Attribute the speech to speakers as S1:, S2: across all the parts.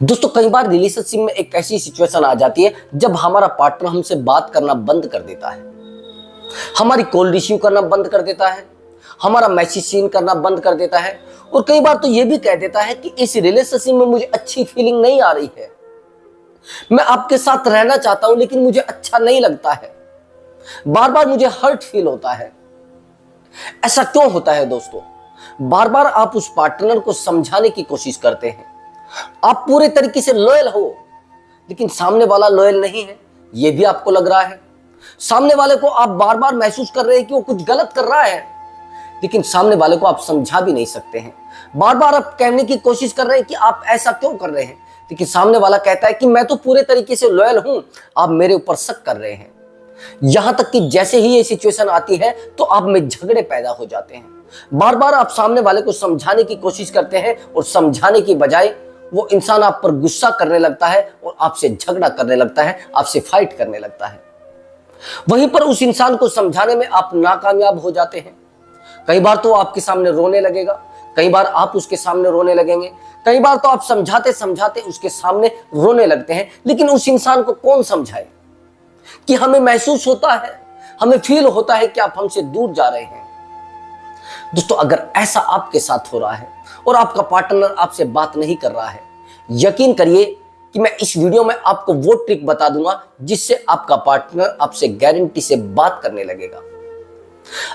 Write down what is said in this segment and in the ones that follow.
S1: दोस्तों कई बार रिलेशनशिप में एक ऐसी सिचुएशन आ जाती है जब हमारा पार्टनर हमसे बात करना बंद कर देता है, हमारी कॉल रिसीव करना बंद कर देता है, हमारा मैसेज सीन करना बंद कर देता है और कई बार तो यह भी कह देता है कि इस रिलेशनशिप में मुझे अच्छी फीलिंग नहीं आ रही है, मैं आपके साथ रहना चाहता हूं लेकिन मुझे अच्छा नहीं लगता है, बार बार मुझे हर्ट फील होता है। ऐसा क्यों होता है दोस्तों? बार बार आप उस पार्टनर को समझाने की कोशिश करते हैं, आप पूरे तरीके से लॉयल हो लेकिन सामने वाला लॉयल नहीं है, यह भी आपको लग रहा है। सामने वाले को आप बार बार महसूस कर रहे हैं कि वो कुछ गलत कर रहा है लेकिन सामने वाले को आप समझा भी नहीं सकते हैं। बार बार आप कहने की कोशिश कर रहे हैं कि आप ऐसा क्यों कर रहे हैं, लेकिन सामने वाला कहता है कि मैं तो पूरे तरीके से लॉयल हूं, आप मेरे ऊपर शक कर रहे हैं। यहां तक कि जैसे ही ये सिचुएशन आती है तो आप में झगड़े पैदा हो जाते हैं। बार बार आप सामने वाले को समझाने की कोशिश करते हैं और समझाने की बजाय वो इंसान आप पर गुस्सा करने लगता है और आपसे झगड़ा करने लगता है, आपसे फाइट करने लगता है। वहीं पर उस इंसान को समझाने में आप नाकामयाब हो जाते हैं। कई बार तो आपके सामने रोने लगेगा, कई बार आप उसके सामने रोने लगेंगे, कई बार तो आप समझाते समझाते उसके सामने रोने लगते हैं। लेकिन उस इंसान को कौन समझाए कि हमें महसूस होता है, हमें फील होता है कि आप हमसे दूर जा रहे हैं। दोस्तों अगर ऐसा आपके साथ हो रहा है और आपका पार्टनर आपसे बात नहीं कर रहा है, यकीन करिए कि मैं इस वीडियो में आपको वो ट्रिक बता दूंगा जिससे आपका पार्टनर आपसे गारंटी से बात करने लगेगा।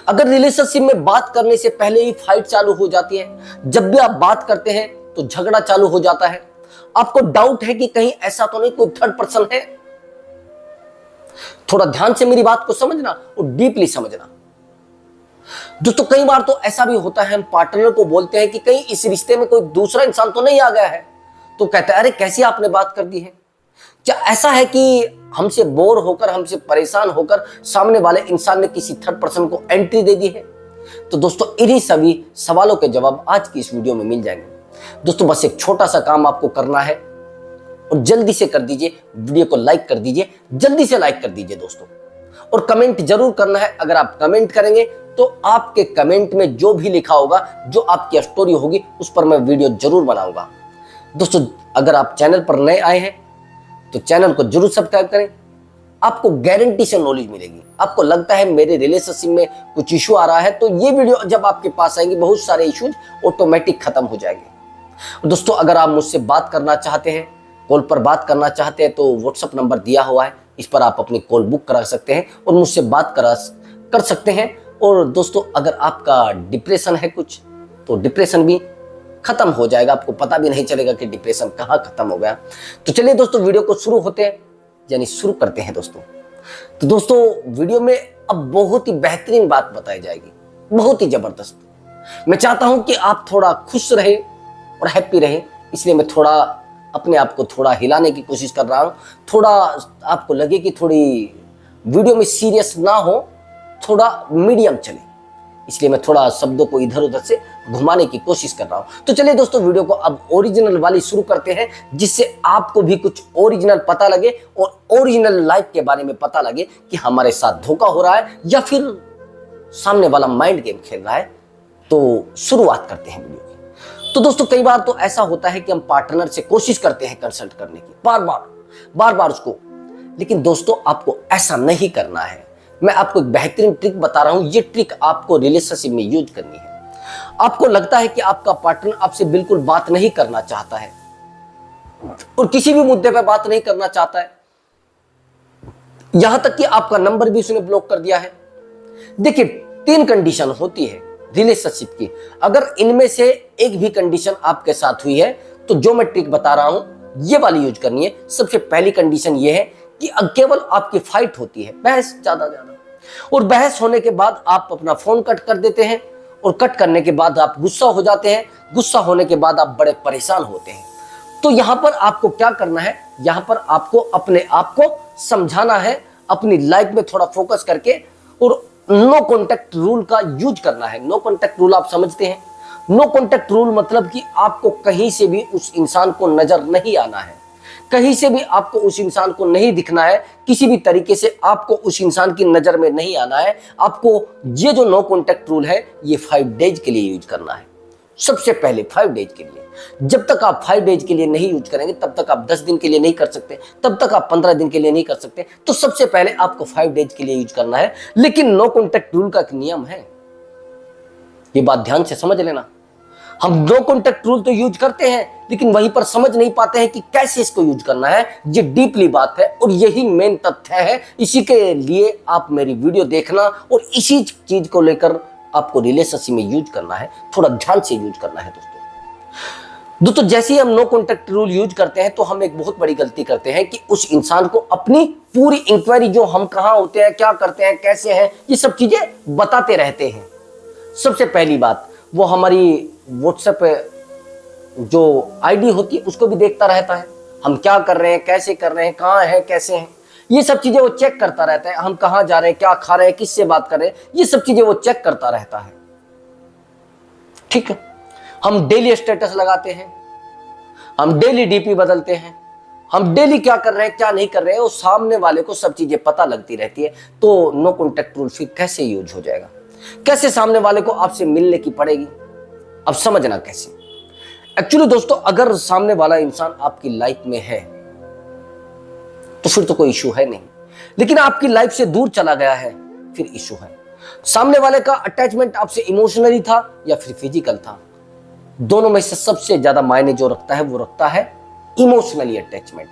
S1: अगर रिलेशनशिप में बात करने से पहले ही फाइट चालू हो जाती है, जब भी आप बात करते हैं तो झगड़ा चालू हो जाता है, आपको डाउट है कि कहीं ऐसा तो नहीं कोई थर्ड पर्सन है, थोड़ा ध्यान से मेरी बात को समझना और डीपली समझना। दोस्तों कई बार तो ऐसा भी होता है, हम पार्टनर को बोलते हैं कि कहीं इस रिश्ते में कोई दूसरा इंसान तो नहीं आ गया है, तो कहता है अरे कैसी आपने बात कर दी है। क्या ऐसा है कि हमसे बोर होकर, हमसे परेशान होकर सामने वाले इंसान ने किसी थर्ड पर्सन को एंट्री दे दी है? तो दोस्तों इन्हीं सभी सवालों के जवाब आज की इस वीडियो में मिल जाएंगे। दोस्तों बस एक छोटा सा काम आपको करना है और जल्दी से कर दीजिए, वीडियो को लाइक कर दीजिए, जल्दी से लाइक कर दीजिए दोस्तों, और कमेंट जरूर करना है। अगर आप कमेंट करेंगे तो आपके कमेंट में जो भी लिखा होगा, जो आपकी स्टोरी होगी, उस पर मैं वीडियो जरूर बनाऊंगा। दोस्तों अगर आप चैनल पर नए आए हैं तो चैनल को जरूर सब्सक्राइब करें, आपको गारंटी से नॉलेज मिलेगी। आपको लगता है मेरे रिलेशनशिप में कुछ इशू आ रहा है, तो ये वीडियो जब आपके पास आएंगे बहुत सारे इश्यूज ऑटोमेटिक खत्म हो जाएंगे। दोस्तों अगर आप मुझसे बात करना चाहते हैं, कॉल पर बात करना चाहते हैं, तो व्हाट्सएप नंबर दिया हुआ है, इस पर आप अपनी कॉल बुक करा सकते हैं और मुझसे बात कर सकते हैं। और दोस्तों अगर आपका डिप्रेशन है कुछ, तो डिप्रेशन भी खत्म हो जाएगा, आपको पता भी नहीं चलेगा कि डिप्रेशन कहाँ खत्म हो गया। तो चलिए दोस्तों वीडियो को शुरू शुरू करते हैं दोस्तों। तो दोस्तों वीडियो में अब बहुत ही बेहतरीन बात बताई जाएगी, बहुत ही जबरदस्त। मैं चाहता हूं कि आप थोड़ा खुश रहे और हैप्पी रहे, इसलिए मैं थोड़ा अपने आप को थोड़ा हिलाने की कोशिश कर रहा हूं। थोड़ा आपको लगे कि थोड़ी वीडियो में सीरियस ना हो, थोड़ा मीडियम चले, इसलिए मैं थोड़ा शब्दों को इधर उधर से घुमाने की कोशिश कर रहा हूं। तो चलिए दोस्तों वीडियो को अब ओरिजिनल वाली शुरू करते हैं, जिससे आपको भी कुछ ओरिजिनल पता लगे और ओरिजिनल लाइफ के बारे में पता लगे कि हमारे साथ धोखा हो रहा है या फिर सामने वाला माइंड गेम खेल रहा है। तो शुरुआत करते हैं वीडियो की। तो दोस्तों कई बार तो ऐसा होता है कि हम पार्टनर से कोशिश करते हैं कंसल्ट करने की, बार बार उसको, लेकिन दोस्तों आपको ऐसा नहीं करना है। मैं आपको एक बेहतरीन ट्रिक बता रहा हूं, ये ट्रिक आपको रिलेशनशिप में यूज करनी है। आपको लगता है कि आपका पार्टनर आपसे बिल्कुल बात नहीं करना चाहता है और किसी भी मुद्दे पर बात नहीं करना चाहता है, यहां तक कि आपका नंबर भी उसने ब्लॉक कर दिया है। देखिए 3 कंडीशन होती है रिलेशनशिप की, अगर इनमें से एक भी कंडीशन आपके साथ हुई है तो जो मैं ट्रिक बता रहा हूं ये वाली यूज करनी है। सबसे पहली कंडीशन ये है कि केवल आपकी फाइट होती है, बहस ज्यादा, और बहस होने के बाद आप अपना फोन कट कर देते हैं और कट करने के बाद आप गुस्सा हो जाते हैं, गुस्सा होने के बाद आप बड़े परेशान होते हैं। तो यहां पर आपको क्या करना है, यहां पर आपको अपने आप को समझाना है, अपनी लाइफ में थोड़ा फोकस करके, और नो कॉन्टेक्ट रूल का यूज करना है। नो कॉन्टेक्ट रूल आप समझते हैं? नो कॉन्टेक्ट रूल मतलब कि आपको कहीं से भी उस इंसान को नजर नहीं आना है, कहीं से भी आपको उस इंसान को नहीं दिखना है, किसी भी तरीके से आपको उस इंसान की नजर में नहीं आना है। आपको ये जो नो कॉन्टेक्ट रूल है ये 5 डेज के लिए यूज करना है। सबसे पहले 5 डेज के लिए जब तक आप 5 डेज के लिए नहीं यूज करेंगे तब तक आप 10 दिन के लिए नहीं कर सकते, तब तक आप 15 दिन के लिए नहीं कर सकते। तो सबसे पहले आपको 5 डेज के लिए यूज करना है। लेकिन नो कॉन्टैक्ट रूल का एक नियम है, ये बात ध्यान से समझ लेना। हम नो कॉन्टैक्ट रूल तो यूज करते हैं, लेकिन वहीं पर समझ नहीं पाते हैं कि कैसे इसको यूज करना है। ये डीपली बात है और यही मेन तथ्य है। इसी के लिए आप मेरी वीडियो देखना और इसी चीज को लेकर आपको रिलेशनशिप में यूज करना है, थोड़ा ध्यान से यूज करना है दोस्तों। जैसे ही हम नो कॉन्टैक्ट रूल यूज करते हैं तो हम एक बहुत बड़ी गलती करते हैं कि उस इंसान को अपनी पूरी इंक्वायरी, जो हम कहाँ होते हैं, क्या करते हैं, कैसे हैं, ये सब चीजें बताते रहते हैं। सबसे पहली बात, वो हमारी व्हाट्सएप पे जो आईडी होती है उसको भी देखता रहता है, हम क्या कर रहे हैं, कैसे कर रहे हैं, कहाँ हैं, कैसे हैं, ये सब चीजें वो चेक करता रहता है। हम कहाँ जा रहे हैं, क्या खा रहे हैं, किससे बात कर रहे हैं, ये सब चीजें वो चेक करता रहता है। ठीक है, हम डेली स्टेटस लगाते हैं, हम डेली डीपी बदलते हैं, हम डेली क्या कर रहे हैं, क्या नहीं कर रहे हैं, वो सामने वाले को सब चीजें पता लगती रहती है। तो नो कॉन्टैक्ट रूल फिर कैसे यूज हो जाएगा, कैसे सामने वाले को आपसे मिलने की पड़ेगी, अब समझना कैसे। एक्चुअली दोस्तों, अगर सामने वाला इंसान आपकी लाइफ में है तो फिर तो कोई इशू है नहीं, लेकिन आपकी लाइफ से दूर चला गया है फिर इशू है। सामने वाले का अटैचमेंट आपसे इमोशनली था या फिर फिजिकल था, दोनों में से सबसे ज्यादा मायने जो रखता है वो रखता है इमोशनली अटैचमेंट।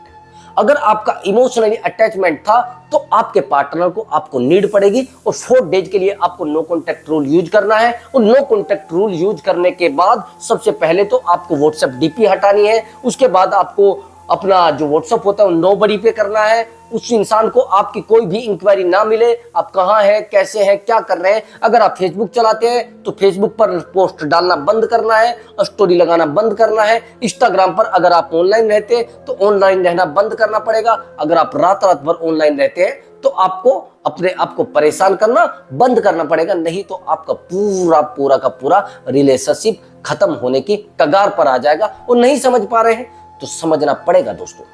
S1: अगर आपका इमोशनली अटैचमेंट था तो आपके पार्टनर को आपको नीड पड़ेगी और 4 डेज के लिए आपको नो कॉन्टैक्ट रूल यूज करना है। और नो कॉन्टैक्ट रूल यूज करने के बाद सबसे पहले तो आपको व्हाट्सएप डीपी हटानी है, उसके बाद आपको अपना जो व्हाट्सएप होता है नो बडी पे करना है। उस इंसान को आपकी कोई भी इंक्वायरी ना मिले, आप कहाँ हैं, कैसे हैं, क्या कर रहे हैं। अगर आप फेसबुक चलाते हैं तो फेसबुक पर पोस्ट डालना बंद करना है, स्टोरी लगाना बंद करना है। इंस्टाग्राम पर अगर आप ऑनलाइन रहते हैं तो ऑनलाइन रहना बंद करना पड़ेगा। अगर आप रात रात भर ऑनलाइन रहते हैं तो आपको अपने आप को परेशान करना बंद करना पड़ेगा, नहीं तो आपका पूरा का पूरा रिलेशनशिप खत्म होने की कगार पर आ जाएगा। और नहीं समझ पा रहे हैं तो समझना पड़ेगा दोस्तों।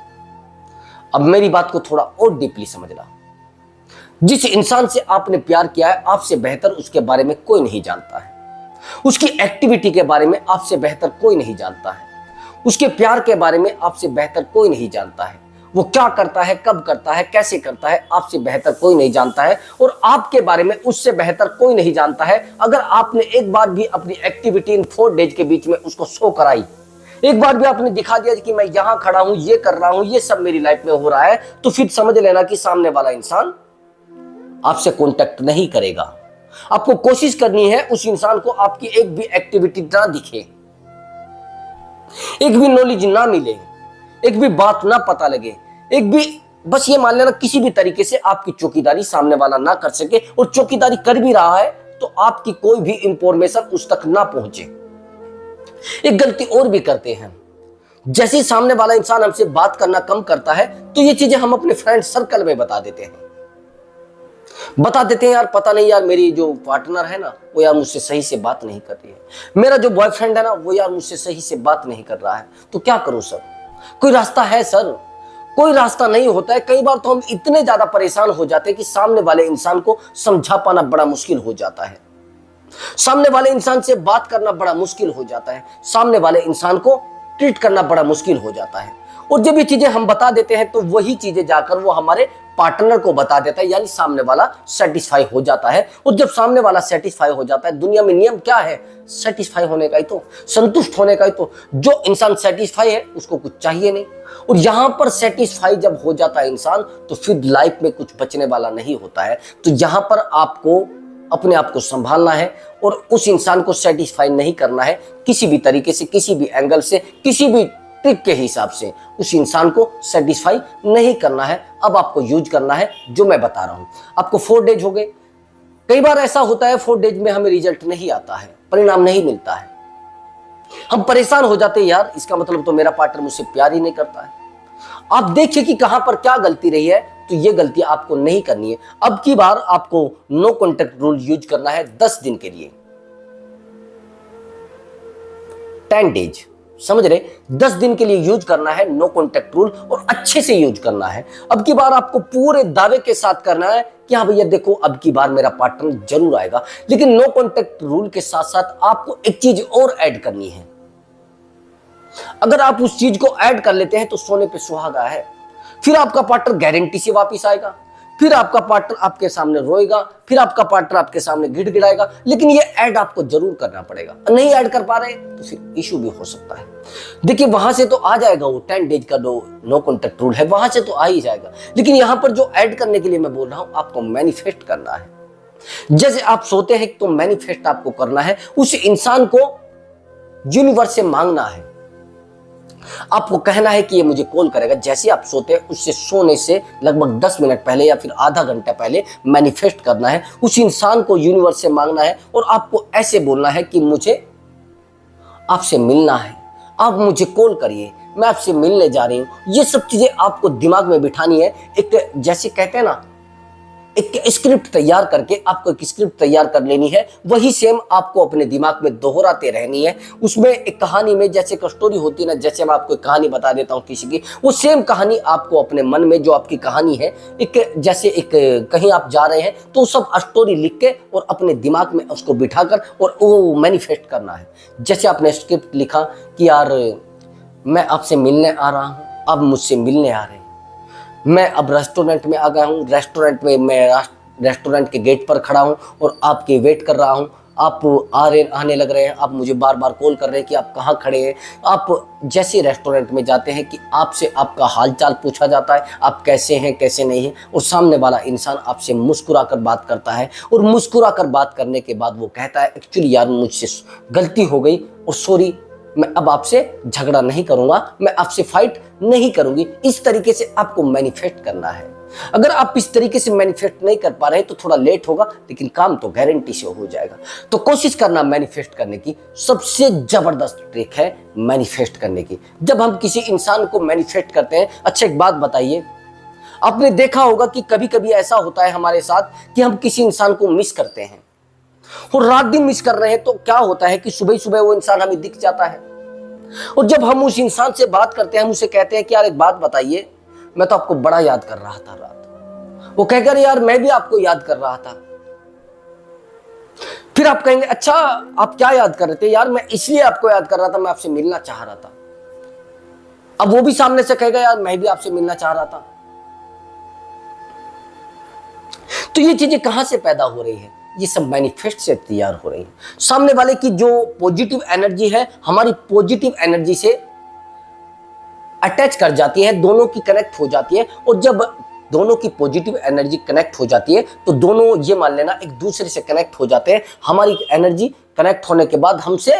S1: अब मेरी बात को थोड़ा और डीपली समझना। जिस इंसान से आपने प्यार किया है, आपसे बेहतर उसके बारे में कोई नहीं जानता है। उसकी एक्टिविटी के बारे में आपसे बेहतर कोई नहीं जानता है। उसके प्यार के बारे में आपसे बेहतर कोई नहीं जानता है। वो क्या करता है, कब करता है, कैसे करता है, आपसे बेहतर कोई नहीं जानता है। और आपके बारे में उससे बेहतर कोई नहीं जानता है। अगर आपने एक बार भी अपनी एक्टिविटी इन 4 डेज के बीच में उसको शो कराई, एक बार भी आपने दिखा दिया कि मैं यहां खड़ा हूं, ये कर रहा हूं, ये सब मेरी लाइफ में हो रहा है, तो फिर समझ लेना कि सामने वाला इंसान आपसे कांटेक्ट नहीं करेगा। आपको कोशिश करनी है उस इंसान को आपकी एक भी एक्टिविटी ना दिखे, एक भी नॉलेज ना मिले, एक भी बात ना पता लगे, एक भी, बस ये मान लेना किसी भी तरीके से आपकी चौकीदारी सामने वाला ना कर सके। और चौकीदारी कर भी रहा है तो आपकी कोई भी इंफॉर्मेशन उस तक ना पहुंचे। एक गलती और भी करते हैं, जैसे ही सामने वाला इंसान हमसे बात करना कम करता है तो ये चीजें हम अपने फ्रेंड सर्कल में बता देते हैं यार पता नहीं यार, मेरी जो पार्टनर है ना वो यार मुझसे सही से बात नहीं कर रही है, मेरा जो बॉयफ्रेंड है ना वो यार मुझसे सही से बात नहीं कर रहा है, तो क्या करूं सर? कोई रास्ता है सर? कोई रास्ता नहीं होता है। कई बार तो हम इतने ज्यादा परेशान हो जाते हैं कि सामने वाले इंसान को समझा पाना बड़ा मुश्किल हो जाता है, सामने वाले इंसान से बात करना बड़ा मुश्किल हो जाता है, सामने वाले इंसान को ट्रीट करना बड़ा मुश्किल हो जाता है। और जब ये चीजें हम बता देते हैं तो वही चीजें जाकर वो हमारे पार्टनर को बता देता है, यानी सामने वाला सेटिस्फाई हो जाता है। और जब सामने वाला सेटिस्फाई हो जाता है, दुनिया में नियम क्या है? सेटिस्फाई होने का ही तो, संतुष्ट होने का ही तो। जो इंसान सेटिस्फाई है उसको कुछ चाहिए नहीं। और यहां पर सेटिस्फाई जब हो जाता है इंसान तो फिर लाइफ में कुछ बचने वाला नहीं होता है। तो यहां पर आपको अपने आप को संभालना है और उस इंसान को सेटिस्फाई नहीं करना है किसी भी तरीके से, किसी भी एंगल से, किसी भी ट्रिक के हिसाब से उस इंसान को सेटिस्फाई नहीं करना है। अब आपको यूज करना है जो मैं बता रहा हूं। आपको 4 डेज हो गए। कई बार ऐसा होता है 4 डेज में हमें रिजल्ट नहीं आता है, परिणाम नहीं मिलता है, हम परेशान हो जाते हैं, यार इसका मतलब तो मेरा पार्टनर मुझसे प्यार ही नहीं करता है। आप देखिए कि कहां पर क्या गलती रही है, तो ये गलती आपको नहीं करनी है। अब की बार आपको नो कॉन्टैक्ट रूल यूज करना है 10 दिन के लिए, 10 डेज, समझ रहे? 10 दिन के लिए यूज करना है नो कॉन्टैक्ट रूल और अच्छे से यूज करना है। अब की बार आपको पूरे दावे के साथ करना है कि हाँ भैया देखो अब की बार मेरा पार्टनर जरूर आएगा। लेकिन नो कॉन्टैक्ट रूल के साथ साथ आपको एक चीज और ऐड करनी है। अगर आप उस चीज को ऐड कर लेते हैं तो सोने पे सुहागा है। फिर आपका पार्टनर गारंटी से वापस आएगा, फिर आपका पार्टनर आपके सामने रोएगा, फिर आपका पार्टनर आपके सामने गिड़गिड़ाएगा। लेकिन ये ऐड आपको जरूर करना पड़ेगा। नहीं ऐड कर पा रहे तो फिर इशू भी हो सकता है। देखिए वहां से तो आ जाएगा, वो 10 डेज का नो कॉन्टैक्ट रूल है, वहां से तो आ ही जाएगा। लेकिन यहां पर जो ऐड करने के लिए मैं बोल रहा हूं, आपको मैनिफेस्ट करना है। जैसे आप सोते हैं तो मैनिफेस्ट आपको करना है, उस इंसान को यूनिवर्स से मांगना है। आपको कहना है कि ये मुझे कॉल करेगा। जैसे आप सोते हैं उससे सोने से लगभग 10 मिनट पहले या फिर आधा घंटा पहले मैनिफेस्ट करना है, उस इंसान को यूनिवर्स से मांगना है और आपको ऐसे बोलना है कि मुझे आपसे मिलना है, आप मुझे कॉल करिए, मैं आपसे मिलने जा रही हूं। ये सब चीजें आपको दिमाग में बिठानी है। एक जैसे कहते हैं ना, एक स्क्रिप्ट तैयार करके आपको एक स्क्रिप्ट तैयार कर लेनी है, वही सेम आपको अपने दिमाग में दोहराते रहनी है। उसमें एक कहानी में जैसे एक स्टोरी होती है ना, जैसे मैं आपको एक कहानी बता देता हूँ किसी की, वो सेम कहानी आपको अपने मन में जो आपकी कहानी है, एक जैसे एक कहीं आप जा रहे हैं तो सब स्टोरी लिख के और अपने दिमाग में उसको बिठाकर और वो मैनिफेस्ट करना है। जैसे आपने स्क्रिप्ट लिखा कि यार मैं आपसे मिलने आ रहा हूँ, अब मुझसे मिलने आ रहे हैं, मैं अब रेस्टोरेंट में आ गया हूँ, रेस्टोरेंट में मैं रेस्टोरेंट के गेट पर खड़ा हूँ और आपकी वेट कर रहा हूँ। आप आने लग रहे हैं, आप मुझे बार बार कॉल कर रहे हैं कि आप कहाँ खड़े हैं। आप जैसे रेस्टोरेंट में जाते हैं कि आपसे आपका हालचाल पूछा जाता है, आप कैसे हैं कैसे नहीं हैं, और सामने वाला इंसान आपसे मुस्कुरा कर बात करता है। और मुस्कुरा कर बात करने के बाद वो कहता है एक्चुअली यार मुझसे गलती हो गई और सॉरी, मैं अब आपसे झगड़ा नहीं करूंगा, मैं आपसे फाइट नहीं करूंगी। इस तरीके से आपको मैनिफेस्ट करना है। अगर आप इस तरीके से मैनिफेस्ट नहीं कर पा रहे तो थोड़ा लेट होगा, लेकिन काम तो गारंटी से हो जाएगा। तो कोशिश करना मैनिफेस्ट करने की। सबसे जबरदस्त ट्रिक है मैनिफेस्ट करने की, जब हम किसी इंसान को मैनिफेस्ट करते हैं। अच्छा एक बात बताइए, आपने देखा होगा कि कभी कभी ऐसा होता है हमारे साथ कि हम किसी इंसान को मिस करते हैं और रात दिन मिस कर रहे हैं, तो क्या होता है कि सुबह सुबह वो इंसान हमें दिख जाता है। और जब हम उस इंसान से बात करते हैं, हम उसे कहते हैं कि यार एक बात बताइए, मैं तो आपको बड़ा याद कर रहा था रात। वो कहकर यार मैं भी आपको याद कर रहा था। फिर आप कहेंगे अच्छा आप क्या याद कर रहे थे? यार मैं इसलिए आपको याद कर रहा था, मैं आपसे मिलना चाह रहा था। अब वो भी सामने से कहेगा यार मैं भी आपसे मिलना चाह रहा था। तो ये चीजें कहां से पैदा हो रही है? ये सब मैनिफेस्ट से तैयार हो रही है। सामने वाले की जो पॉजिटिव एनर्जी है हमारी पॉजिटिव एनर्जी से अटैच कर जाती है, दोनों की कनेक्ट हो जाती है। और जब दोनों की पॉजिटिव एनर्जी कनेक्ट हो जाती है तो दोनों ये मान लेना एक दूसरे से कनेक्ट हो जाते हैं। हमारी एनर्जी कनेक्ट होने के बाद हमसे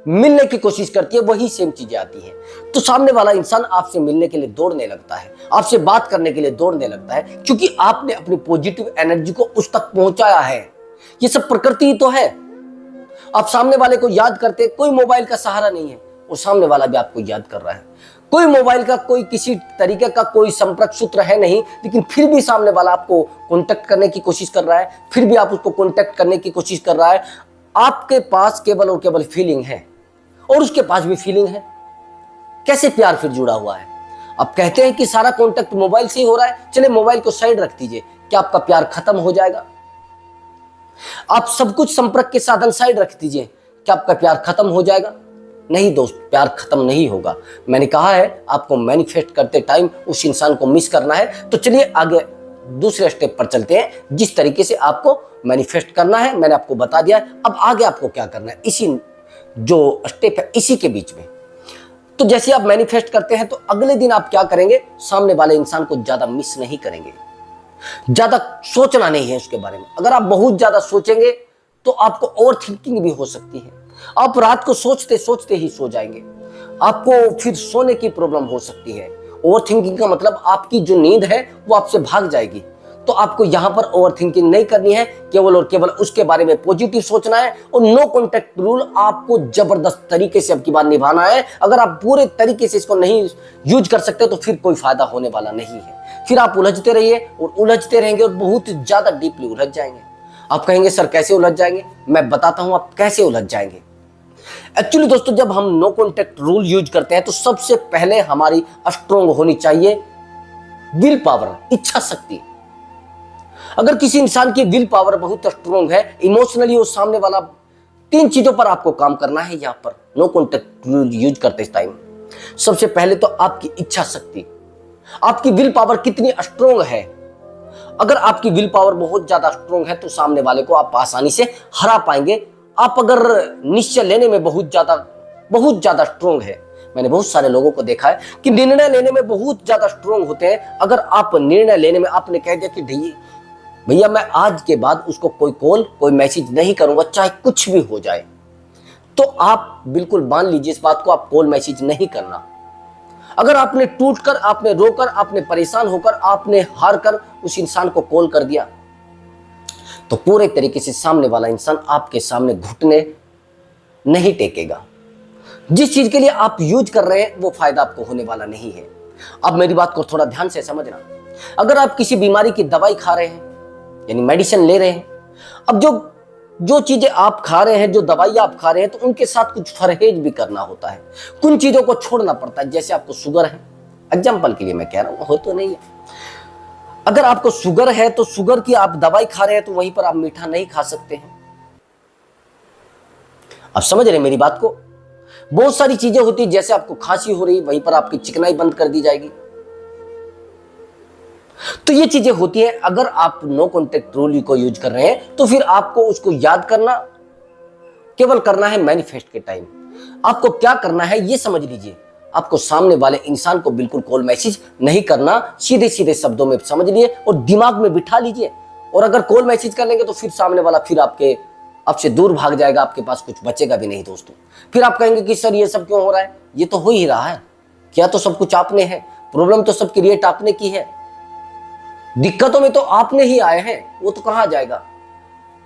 S1: मिलने की कोशिश करती है, वही सेम चीजें आती है। तो सामने वाला इंसान आपसे मिलने के लिए दौड़ने लगता है, आपसे बात करने के लिए दौड़ने लगता है, क्योंकि आपने अपनी पॉजिटिव एनर्जी को उस तक पहुंचाया है। ये सब प्रकृति ही तो है। आप सामने वाले को याद करते, कोई मोबाइल का सहारा नहीं है और सामने वाला भी आपको याद कर रहा है। कोई मोबाइल का कोई किसी तरीके का कोई संपर्क सूत्र है नहीं, लेकिन फिर भी सामने वाला आपको कांटेक्ट करने की कोशिश कर रहा है, फिर भी आप उसको कांटेक्ट करने की कोशिश कर रहा है। आपके पास केवल और केवल फीलिंग है और उसके पास भी फीलिंग है। कैसे प्यार फिर जुड़ा हुआ है? आप कहते हैं कि सारा कांटेक्ट मोबाइल से ही हो रहा है, चले मोबाइल को साइड रख दीजिए, क्या आपका प्यार खत्म हो जाएगा? आप सब कुछ संपर्क के साधन साइड रख दीजिए, क्या आपका प्यार खत्म हो जाएगा? नहीं दोस्त, प्यार खत्म नहीं होगा। मैंने कहा है आपको मैनिफेस्ट करते टाइम उस इंसान को मिस करना है। तो चलिए आगे दूसरे स्टेप पर चलते हैं, जिस तरीके से आपको मैनिफेस्ट करना है मैंने आपको बता दिया है। अब आगे आपको क्या करना है, इसी जो स्टेप है इसी के बीच में। तो जैसे आप मैनिफेस्ट करते हैं तो अगले दिन आप क्या करेंगे, सामने वाले इंसान को ज्यादा मिस नहीं करेंगे, ज्यादा सोचना नहीं है उसके बारे में। अगर आप बहुत ज्यादा सोचेंगे तो आपको ओवर थिंकिंग भी हो सकती है, आप रात को सोचते सोचते ही सो जाएंगे, आपको फिर सोने की प्रॉब्लम हो सकती है। ओवर थिंकिंग का मतलब आपकी जो नींद है वो आपसे भाग जाएगी। तो आपको यहां पर ओवर थिंकिंग नहीं करनी है, केवल और केवल उसके बारे में पॉजिटिव सोचना है। और नो कॉन्टैक्ट रूल आपको जबरदस्त तरीके से अब की बार निभाना है। अगर आप पूरे तरीके से इसको नहीं यूज कर सकते तो फिर कोई फायदा होने वाला नहीं है। फिर आप उलझते रहिए और उलझते रहेंगे और बहुत ज्यादा डीपली उलझ जाएंगे। आप कहेंगे सर कैसे उलझ जाएंगे? मैं बताता हूं आप कैसे उलझ जाएंगे। एक्चुअली दोस्तों, जब हम नो कॉन्टैक्ट रूल यूज करते हैं तो सबसे पहले हमारी स्ट्रॉन्ग होनी चाहिए विल पावर, इच्छा शक्ति। अगर किसी इंसान की विल पावर बहुत स्ट्रॉन्ग है, इमोशनली वो सामने वाला 3 चीजों पर आपको काम करना है यहां पर नो कॉन्टेक्ट रूल यूज करते इस टाइम। सबसे पहले तो आपकी इच्छा शक्ति, आपकी विल पावर कितनी स्ट्रोंग है। अगर आपकी विल पावर बहुत ज्यादा स्ट्रोंग है तो सामने वाले को आप आसानी से हरा पाएंगे। आप अगर निश्चय लेने में बहुत ज्यादा स्ट्रोंग है, मैंने बहुत सारे लोगों को देखा है कि निर्णय लेने में बहुत ज्यादा स्ट्रोंग होते हैं। अगर आप निर्णय लेने में आपने कह दिया कि भैया मैं आज के बाद उसको कोई कॉल कोई मैसेज नहीं करूंगा चाहे कुछ भी हो जाए, तो आप बिल्कुल मान लीजिए इस बात को, आप कॉल मैसेज नहीं करना। अगर आपने टूटकर, आपने रोकर, आपने परेशान होकर, आपने हार कर उस इंसान को कॉल कर दिया, तो पूरे तरीके से सामने वाला इंसान आपके सामने घुटने नहीं टेकेगा। जिस चीज के लिए आप यूज कर रहे हैं वो फायदा आपको होने वाला नहीं है। अब मेरी बात को थोड़ा ध्यान से समझना। अगर आप किसी बीमारी की दवाई खा रहे हैं यानी मेडिसिन ले रहे हैं, अब जो चीजें आप खा रहे हैं, जो दवाई आप खा रहे हैं, तो उनके साथ कुछ परहेज भी करना होता है, कुछ चीजों को छोड़ना पड़ता है। जैसे आपको शुगर है, एग्जाम्पल के लिए मैं कह रहा हूं, हो तो नहीं है। अगर आपको शुगर है तो शुगर की आप दवाई खा रहे हैं तो वहीं पर आप मीठा नहीं खा सकते हैं। आप समझ रहे हैं मेरी बात को? बहुत सारी चीजें होती है, जैसे आपको खांसी हो रही, वहीं पर आपकी चिकनाई बंद कर दी जाएगी। तो ये चीजें होती है। अगर आप नो कॉन्टेक्ट रूल को यूज कर रहे हैं तो फिर आपको उसको याद करना केवल करना है मैनिफेस्ट के टाइम। आपको क्या करना है ये समझ लीजिए। आपको सामने वाले इंसान को बिल्कुल कॉल मैसेज नहीं करना, सीधे सीधे शब्दों में समझ लिए और दिमाग में बिठा लीजिए। और अगर कॉल मैसेज कर लेंगे तो फिर सामने वाला फिर आपसे दूर भाग जाएगा, आपके पास कुछ बचेगा भी नहीं दोस्तों। फिर आप कहेंगे कि सर ये सब क्यों हो रहा है, ये तो हो ही रहा है, क्या तो सब कुछ आपने है, प्रॉब्लम तो सब क्रिएट आपने की है, दिक्कतों में तो आपने ही आए हैं, वो तो कहां जाएगा,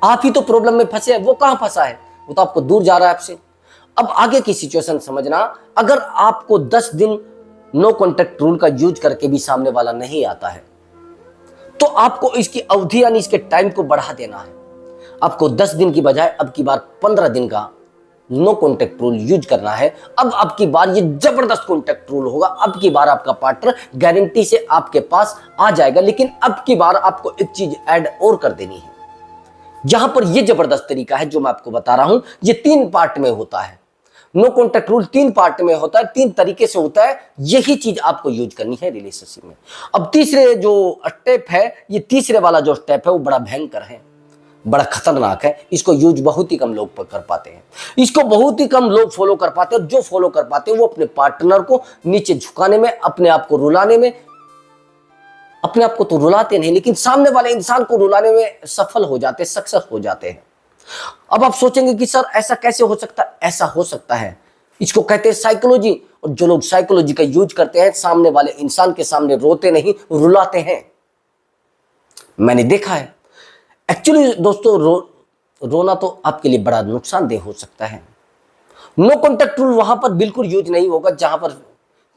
S1: आप ही तो प्रॉब्लम में फंसे हैं, वो कहां फंसा है, वो तो आपको दूर जा रहा है आपसे। अब आगे की सिचुएशन समझना। अगर आपको 10 दिन नो कॉन्टेक्ट रूल का यूज करके भी सामने वाला नहीं आता है तो आपको इसकी अवधि यानी इसके टाइम को बढ़ा देना है। आपको 10 दिन की बजाय अब की बार 15 दिन का नो कॉन्टेक्ट रूल यूज करना है। अब की बार ये जबरदस्त कॉन्टेक्ट रूल होगा। अब की बार आपका पार्टनर गारंटी से आपके पास आ जाएगा। लेकिन अब की बार आपको एक चीज ऐड और कर देनी है। जहां पर ये जबरदस्त तरीका है जो मैं आपको बता रहा हूं, ये 3 पार्ट में होता है। नो कॉन्टेक्ट रूल 3 पार्ट में होता है, 3 तरीके से होता है। यही चीज आपको यूज करनी है रिलेशनशिप में। अब तीसरे जो स्टेप है, ये तीसरे वाला जो स्टेप है वो बड़ा भयंकर है, बड़ा खतरनाक है। इसको यूज बहुत ही कम लोग कर पाते हैं, इसको बहुत ही कम लोग फॉलो कर पाते हैं। जो फॉलो कर पाते हैं वो अपने पार्टनर को नीचे झुकाने में, अपने आप को रुलाने में, अपने आप को तो रुलाते नहीं लेकिन सामने वाले इंसान को रुलाने में सफल हो जाते, सक्सेस हो जाते हैं। अब आप सोचेंगे कि सर ऐसा कैसे हो सकता है? ऐसा हो सकता है, इसको कहते हैं साइकोलॉजी। और जो लोग साइकोलॉजी का यूज करते हैं सामने वाले इंसान के सामने रोते नहीं, रुलाते हैं, मैंने देखा है। एक्चुअली दोस्तों रोना तो आपके लिए बड़ा नुकसानदेह हो सकता है। नो कॉन्टेक्ट रूल वहां पर बिल्कुल यूज नहीं होगा जहां पर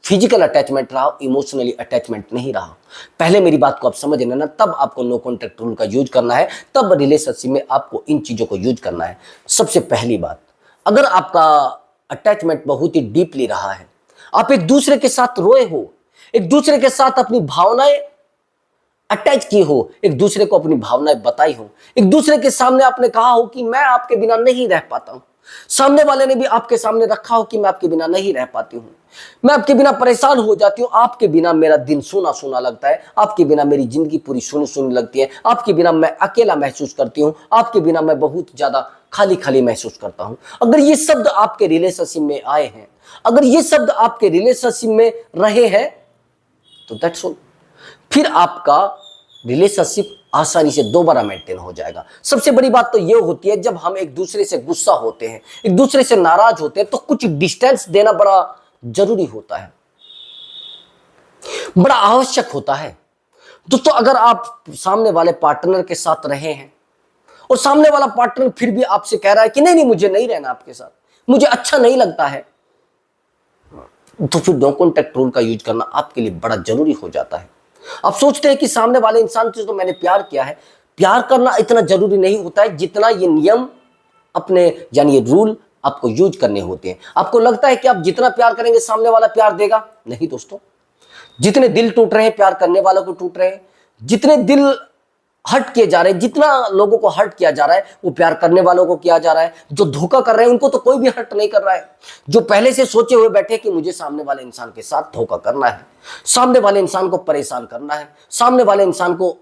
S1: फिजिकल अटैचमेंट रहा, इमोशनली अटैचमेंट नहीं रहा। पहले मेरी बात को आप समझ लेना, तब आपको नो कॉन्टेक्ट रूल का यूज करना है, तब रिलेशनशिप में आपको इन चीजों को यूज करना है। सबसे पहली बात, अगर आपका अटैचमेंट बहुत ही डीपली रहा है, आप एक दूसरे के साथ रोए हो, एक दूसरे के साथ अपनी भावनाएं अटैच की हो, एक दूसरे को अपनी भावनाएं बताई हो, एक दूसरे के सामने आपने कहा हो कि मैं आपके बिना नहीं रह पाता हूं, सामने वाले ने भी आपके सामने रखा हो कि मैं आपके बिना नहीं रह पाती हूं, मैं आपके बिना परेशान हो जाती हूं, आपके बिना मेरा दिन सूना सूना लगता है, आपके बिना मेरी जिंदगी पूरी सुनी सुनी लगती है, आपके बिना मैं अकेला महसूस करती हूं, आपके बिना मैं बहुत ज्यादा खाली खाली महसूस करता हूं। अगर ये शब्द आपके रिलेशनशिप में आए हैं, अगर ये शब्द आपके रिलेशनशिप में रहे हैं, तो दैट्स ऑल, फिर आपका रिलेशनशिप आसानी से दोबारा मेंटेन हो जाएगा। सबसे बड़ी बात तो यह होती है, जब हम एक दूसरे से गुस्सा होते हैं, एक दूसरे से नाराज होते हैं, तो कुछ डिस्टेंस देना बड़ा जरूरी होता है, बड़ा आवश्यक होता है। दोस्तों अगर आप सामने वाले पार्टनर के साथ रहे हैं और सामने वाला पार्टनर फिर भी आपसे कह रहा है कि नहीं नहीं मुझे नहीं रहना आपके साथ, मुझे अच्छा नहीं लगता है, तो फिर नो कॉन्टेक्ट रूल का यूज करना आपके लिए बड़ा जरूरी हो जाता है। आप सोचते हैं कि सामने वाले इंसान से तो मैंने प्यार किया है। प्यार करना इतना जरूरी नहीं होता है जितना ये नियम अपने यानी ये रूल आपको यूज करने होते हैं। आपको लगता है कि आप जितना प्यार करेंगे सामने वाला प्यार देगा, नहीं दोस्तों। जितने दिल टूट रहे हैं प्यार करने वालों को टूट रहे हैं, जितने दिल हर्ट किए जा रहे हैं, जितना लोगों को हर्ट किया जा रहा है वो प्यार करने वालों को किया जा रहा है। जो धोखा कर रहे हैं उनको तो कोई भी हर्ट नहीं कर रहा है। जो पहले से सोचे हुए बैठे कि मुझे सामने वाले इंसान के साथ धोखा करना है, सामने वाले इंसान को परेशान करना है, सामने वाले इंसान को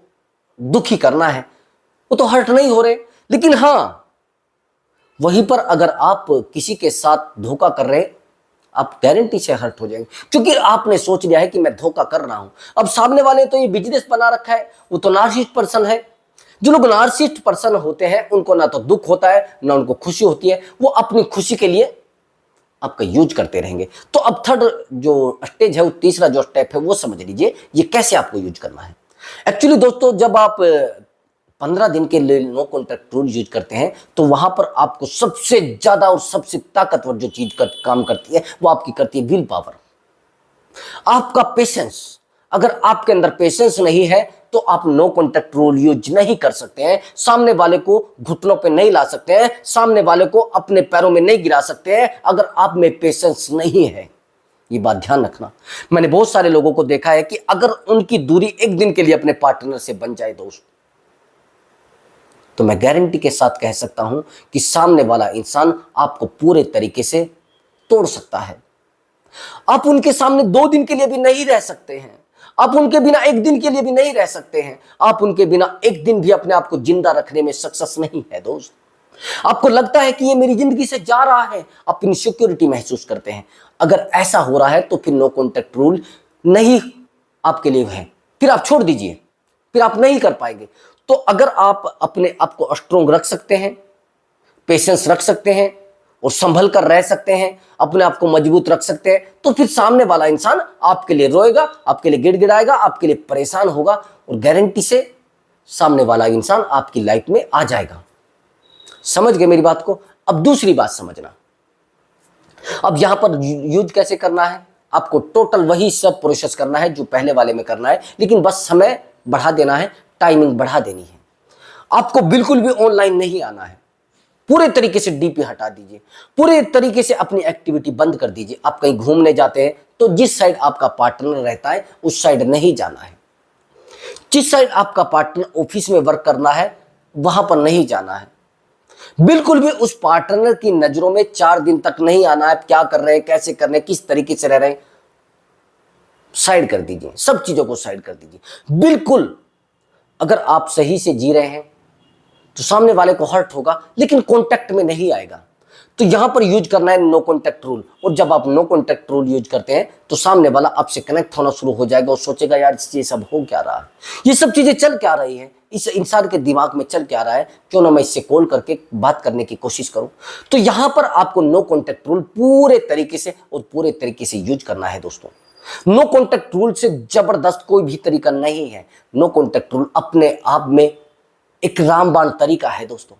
S1: दुखी करना है, वो तो हर्ट नहीं हो रहे। लेकिन हाँ, वहीं पर अगर आप किसी के साथ धोखा कर रहे हैं, आप गारंटी से हर्ट हो जाएंगे, क्योंकि आपने सोच लिया है कि मैं धोखा कर रहा हूं। अब सामने वाले तो ये बिजनेस बना रखा है, वो तो नार्सिसिस्ट पर्सन है। जो लोग नार्सिसिस्ट पर्सन होते हैं उनको ना तो दुख होता है ना उनको खुशी होती है, वो अपनी खुशी के लिए आपका यूज करते रहेंगे। तो अब थर्ड जो स्टेज है, वो तीसरा जो स्टेप है वो समझ लीजिए, ये कैसे आपको यूज करना है। एक्चुअली दोस्तों, जब आप 15 दिन के लिए नो कॉन्टैक्ट रूल यूज करते हैं तो वहां पर आपको सबसे ज्यादा और सबसे ताकतवर जो चीज काम करती है वो आपकी करती है विल पावर, आपका पेशेंस। अगर आपके अंदर पेशेंस नहीं है तो आप नो कॉन्टैक्ट रूल यूज नहीं कर सकते हैं, सामने वाले को घुटनों पे नहीं ला सकते हैं, सामने वाले को अपने पैरों में नहीं गिरा सकते हैं अगर आप में पेशेंस नहीं है। ये बात ध्यान रखना। मैंने बहुत सारे लोगों को देखा है कि अगर उनकी दूरी एक दिन के लिए अपने पार्टनर से बन जाए दोस्त, तो मैं गारंटी के साथ कह सकता हूं कि सामने वाला इंसान आपको पूरे तरीके से तोड़ सकता है। आप उनके सामने 2 दिन के लिए भी नहीं रह सकते हैं, आप उनके बिना एक दिन के लिए भी नहीं रह सकते हैं, आप उनके बिना एक दिन भी अपने आप को जिंदा रखने में सक्सेस नहीं है दोस्त। आपको लगता है कि ये मेरी जिंदगी से जा रहा है, आप इनसिक्योरिटी महसूस करते हैं। अगर ऐसा हो रहा है तो फिर नो कॉन्टैक्ट रूल नहीं आपके लिए है, फिर आप छोड़ दीजिए, फिर आप नहीं कर पाएंगे। तो अगर आप अपने आप को स्ट्रोंग रख सकते हैं, पेशेंस रख सकते हैं और संभल कर रह सकते हैं, अपने आप को मजबूत रख सकते हैं, तो फिर सामने वाला इंसान आपके लिए रोएगा, आपके लिए गिड़गिड़ाएगा, आपके लिए परेशान होगा और गारंटी से सामने वाला इंसान आपकी लाइफ में आ जाएगा। समझ गए मेरी बात को? अब दूसरी बात समझना। अब यहां पर यूज कैसे करना है, आपको टोटल वही सब प्रोसेस करना है जो पहले वाले में करना है, लेकिन बस समय बढ़ा देना है, टाइमिंग बढ़ा देनी है। आपको बिल्कुल भी ऑनलाइन नहीं आना है, पूरे तरीके से डीपी हटा दीजिए, पूरे तरीके से अपनी एक्टिविटी बंद कर दीजिए। आप कहीं घूमने जाते हैं तो जिस साइड आपका पार्टनर रहता है उस साइड नहीं जाना है, जिस साइड आपका पार्टनर ऑफिस में वर्क करना है वहां पर नहीं जाना है। बिल्कुल भी उस पार्टनर की नजरों में 4 दिन तक नहीं आना है। क्या कर रहे हैं, कैसे कर रहे हैं, किस तरीके से रह रहे हैं, साइड कर दीजिए, सब चीजों को साइड कर दीजिए। बिल्कुल अगर आप सही से जी रहे हैं तो सामने वाले को हर्ट होगा लेकिन कांटेक्ट में नहीं आएगा। तो यहां पर यूज करना है नो कांटेक्ट रूल। और जब आप नो कांटेक्ट रूल यूज करते हैं तो सामने वाला आपसे कनेक्ट होना शुरू हो जाएगा और सोचेगा यार ये सब हो क्या रहा है, ये सब चीजें चल क्या रही है, इस इंसान के दिमाग में चल क्या रहा है, क्यों ना मैं इससे कॉल करके बात करने की कोशिश करूं। तो यहां पर आपको नो कांटेक्ट रूल पूरे तरीके से और पूरे तरीके से यूज करना है दोस्तों। नो कांटेक्ट रूल से जबरदस्त कोई भी तरीका नहीं है। नो कांटेक्ट रूल अपने आप में एक रामबाण तरीका है दोस्तों,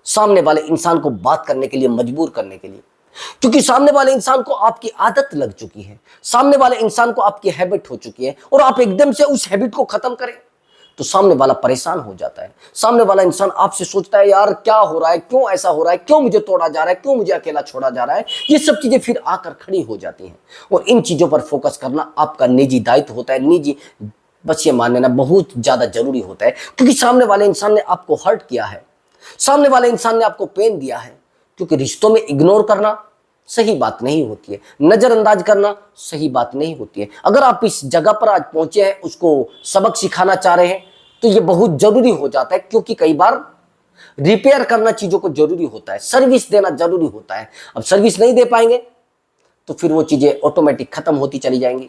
S1: सामने वाले इंसान को बात करने के लिए मजबूर करने के लिए, क्योंकि सामने वाले इंसान को आपकी आदत लग चुकी है, सामने वाले इंसान को आपकी हैबिट हो चुकी है और आप एकदम से उस हैबिट को खत्म करें तो सामने वाला परेशान हो जाता है। सामने वाला इंसान आपसे सोचता है यार क्या हो रहा है, क्यों ऐसा हो रहा है, क्यों मुझे तोड़ा जा रहा है, क्यों मुझे अकेला छोड़ा जा रहा है। ये सब चीजें फिर आकर खड़ी हो जाती हैं और इन चीजों पर फोकस करना आपका निजी दायित्व होता है, निजी बस ये मान लेना बहुत ज्यादा जरूरी होता है, क्योंकि सामने वाले इंसान ने आपको हर्ट किया है, सामने वाले इंसान ने आपको पेन दिया है। क्योंकि रिश्तों में इग्नोर करना सही बात नहीं होती है, नजरअंदाज करना सही बात नहीं होती है। अगर आप इस जगह पर आज पहुंचे हैं, उसको सबक सिखाना चाह रहे हैं तो ये बहुत जरूरी हो जाता है, क्योंकि कई बार रिपेयर करना चीजों को जरूरी होता है, सर्विस देना जरूरी होता है। अब सर्विस नहीं दे पाएंगे तो फिर वो चीजें ऑटोमेटिक खत्म होती चली जाएंगी।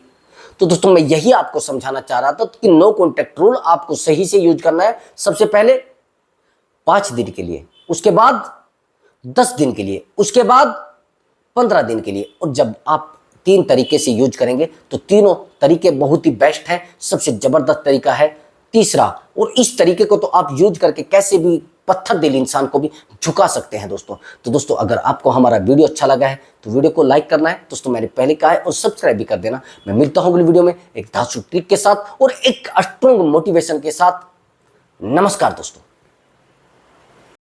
S1: तो दोस्तों मैं यही आपको समझाना चाह रहा था कि नो कांटेक्ट रूल आपको सही से यूज करना है। सबसे पहले 5 दिन के लिए, उसके बाद 10 दिन के लिए, उसके बाद 15 दिन के लिए। और जब आप 3 तरीके से यूज करेंगे तो तीनों तरीके बहुत ही बेस्ट हैं, सबसे जबरदस्त तरीका है तीसरा। और इस तरीके को तो आप यूज करके कैसे भी पत्थर दिल इंसान को भी झुका सकते हैं दोस्तों। तो दोस्तों अगर आपको हमारा वीडियो अच्छा लगा है तो वीडियो को लाइक करना है दोस्तों, मैंने पहले कहा है, और सब्सक्राइब भी कर देना। मैं मिलता हूं अगली वीडियो में एक धांसू ट्रिक के साथ और एक स्ट्रॉन्ग मोटिवेशन के साथ। नमस्कार दोस्तों।